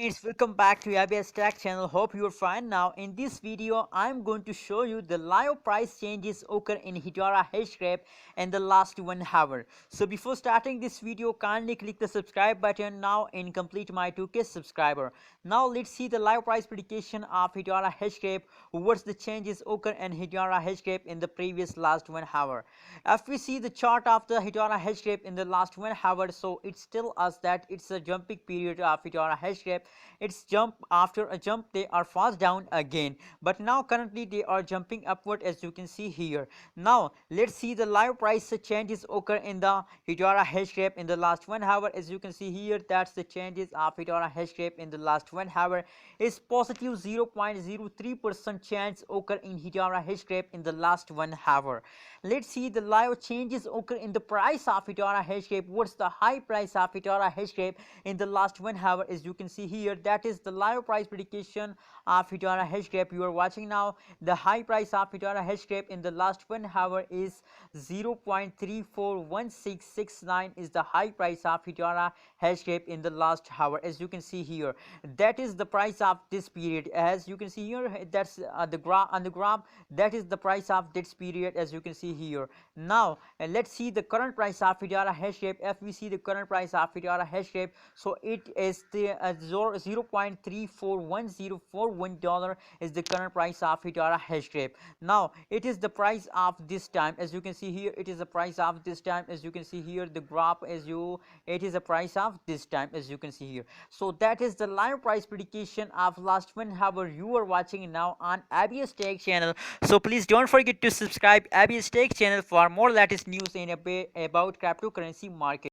Friends, welcome back to ABS Tech channel. Hope you are fine. Now in this video I'm going to show you the live price changes occur in Hedera Hashgraph in the last 1 hour. So before starting this video, kindly click the subscribe button now and complete my 2k subscriber. Now let's see the live price prediction of Hedera Hashgraph. What's the changes occur in Hedera Hashgraph in the previous last 1 hour. If we see the chart of the Hedera Hashgraph in the last 1 hour, so it's tells us that it's a jumping period of Hedera Hashgraph. It's jump after a jump they are fast down again, but now currently they are jumping upward, as you can see here. Now let's see the live price changes occur in the Hedera Hashgraph in the last 1 hour. As you can see here, that's the changes of Hedera Hashgraph in the last 1 hour is positive 0.03% chance occur in Hedera Hashgraph in the last 1 hour. Let's see the live changes occur in the price of Hedera Hashgraph. What's the high price of Hedera Hashgraph in the last 1 hour? As you can see here, that is the live price prediction of Hedera Hashgraph you are watching now. The high price of Hedera Hashgraph in the last 1 hour is 0.341669 is the high price of Hedera Hashgraph in the last hour. As you can see here, that is the price of this period. As you can see here, that's the graph on the graph, that is the price of this period, as you can see here. Now let's see the current price of Hedera Hashgraph. If we see the current price of Hedera Hashgraph, so it is the 0.341041 dollar is the current price of Hedera Hashgraph. Now it is the price of this time. As you can see here, it is the price of this time. As you can see here, the graph, it is the price of this time, as you can see here. So that is the live price prediction of last 1 hour you are watching now on ABS Tech channel. So please don't forget to subscribe ABS Tech channel for more latest news and about cryptocurrency market.